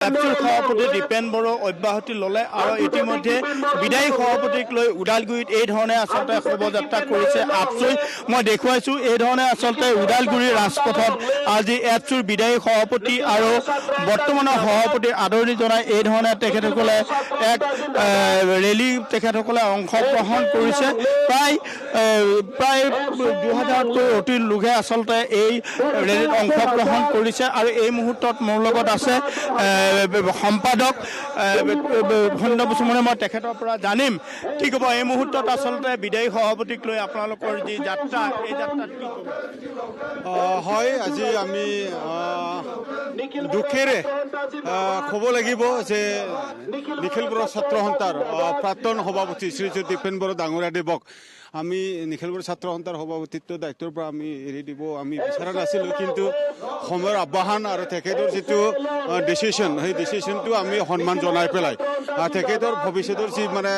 এপছুৰ সভাপতি দীপেন বড়ো অব্যাহতি ল'লে আৰু ইতিমধ্যে বিদায়ী সভাপতিক লৈ ওদালগুৰিত এই ধৰণে আচলতে শোভাযাত্ৰা কৰিছে আপচুই। মই দেখুৱাইছোঁ এই ধৰণে আচলতে ওদালগুৰিৰ ৰাজপথত আজি এপছুৰ বিদায়ী সভাপতি আৰু বৰ্তমানৰ সভাপতিৰ আদৰণি জনাই এই ধৰণে তেখেতসকলে এক ৰেলী তেখেতসকলে অংশগ্ৰহণ কৰিছে। প্ৰায় 2000তকৈ অধিক লোকে আচলতে এই ৰেলীত অংশগ্ৰহণ কৰিছে আৰু এই মুহূৰ্তত মোৰ লগত আছে সম্পাদক ভণ্ড বসুমনে। মই তেখেতৰ পৰা জানিম কি ক'ব এই মুহূৰ্তত আচলতে বিদায়ী সভাপতিক লৈ আপোনালোকৰ যি যাত্ৰা এই যাত্ৰাত কি ক'ব? হয়, আজি আমি দুখেৰে ক'ব লাগিব যে নিখিল বড়ো ছাত্ৰ সন্থাৰ প্ৰাক্তন সভাপতি শ্ৰীযুত দীপেন বড়ো ডাঙৰীয়াদেৱক আমি নিখিল বড়ো ছাত্ৰ সন্থাৰ সভাপতিত্ব দায়িত্বৰ পৰা আমি এৰি দিব আমি বিচৰা নাছিলোঁ, কিন্তু সময়ৰ আহ্বান আৰু তেখেতৰ যিটো ডিচিশ্যন সেই ডিচিশ্যনটো আমি সন্মান জনাই পেলাই তেখেতৰ ভৱিষ্যতৰ যি মানে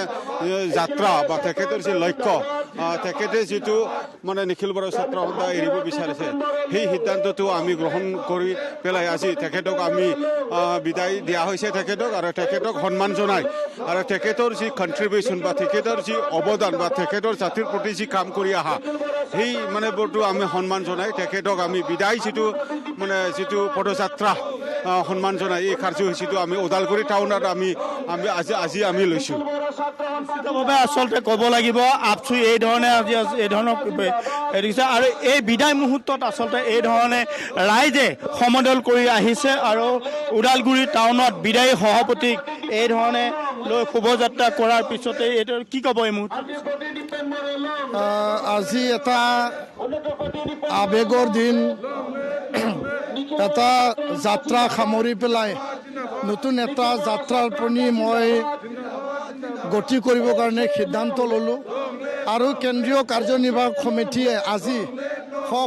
যাত্ৰা বা তেখেতৰ যি লক্ষ্য তেখেতে যিটো মানে নিখিল বড়ো ছাত্ৰ সন্থা এৰিব বিচাৰিছে সেই সিদ্ধান্তটো আমি গ্ৰহণ কৰি পেলাই আজি তেখেতক আমি বিদায় দিয়া হৈছে তেখেতক আৰু তেখেতক সন্মান জনাই আৰু তেখেতৰ যি কণ্ট্ৰিবিউশ্যন বা তেখেতৰ যি অৱদান বা তেখেতৰ জাতিৰ প্ৰতি যি কাম কৰি অহা সেই মানে বোৰটো আমি সন্মান জনাই তেখেতক আমি বিদায় যিটো পদযাত্ৰা সন্মান জনাই এই কাৰ্যসূচীটো আমি ওদালগুৰি টাউনত আমি আজি লৈছোঁ। নিশ্চিতভাৱে আচলতে ক'ব লাগিব আপচুই এই ধৰণে আজি এই ধৰণৰ দেখিছে আৰু এই বিদায় মুহূৰ্তত আচলতে এই ধৰণে ৰাইজে সমদল কৰি আহিছে আৰু ওদালগুৰি টাউনত বিদায়ী সভাপতিক এই ধৰণে লৈ শোভাযাত্ৰা কৰাৰ পিছতে এইটো কি ক'ব এই মুহূৰ্তত? আজি এটা আৱেগৰ দিন, এটা যাত্ৰা সামৰি পেলাই নতুন এটা যাত্ৰাৰ প্ৰতি মই গতি কৰিবৰ কাৰণে সিদ্ধান্ত ল'লোঁ আৰু কেন্দ্ৰীয় কাৰ্যনিৰ্বাহক সমিতিয়ে আজি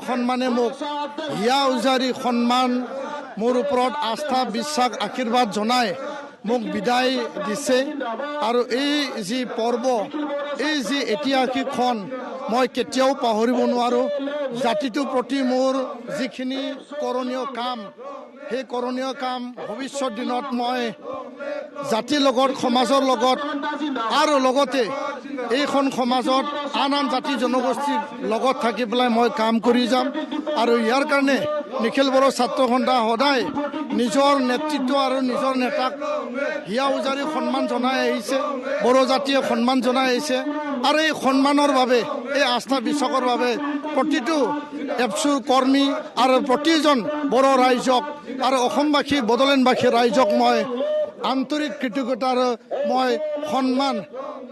সন্মানে মোক হিয়া উজাৰি সন্মান মোৰ ওপৰত আস্থা বিশ্বাস আশীৰ্বাদ জনাই মোক বিদায় দিছে আৰু এই যি পৰ্ব এই যি ঐতিহাসিক ক্ষণ মই কেতিয়াও পাহৰিব নোৱাৰোঁ। জাতিটোৰ প্ৰতি মোৰ যিখিনি কৰণীয় কাম সেই কৰণীয় কাম ভৱিষ্যত দিনত মই জাতিৰ লগত সমাজৰ লগত আৰু লগতে এইখন সমাজত আন জাতি জনগোষ্ঠীৰ লগত থাকি পেলাই মই কাম কৰি যাম আৰু ইয়াৰ কাৰণে নিখিল বড়ো ছাত্ৰ সন্থা সদায় নিজৰ নেতৃত্ব আৰু নিজৰ নেতাক হিয়া উজাৰি সন্মান জনাই আহিছে, বড়ো জাতিয়ে সন্মান জনাই আহিছে আৰু এই সন্মানৰ বাবে এই আস্থা বিশ্বাসৰ বাবে প্ৰতিটো এপছুৰ কৰ্মী আৰু প্ৰতিজন বড়ো ৰাইজক আৰু অসমবাসী বড়োলেণ্ডবাসী ৰাইজক মই আন্তৰিক কৃতজ্ঞতাৰ মই সন্মান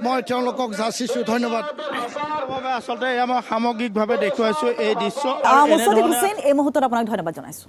মই তেওঁলোকক যাচিছোঁ। ধন্যবাদ। আচলতে মই সামগ্ৰিকভাৱে দেখুৱাইছোঁ এই দৃশ্য। মুস্তাফিজ হুছেইন এই মুহূৰ্তত আপোনাক ধন্যবাদ জনাইছোঁ।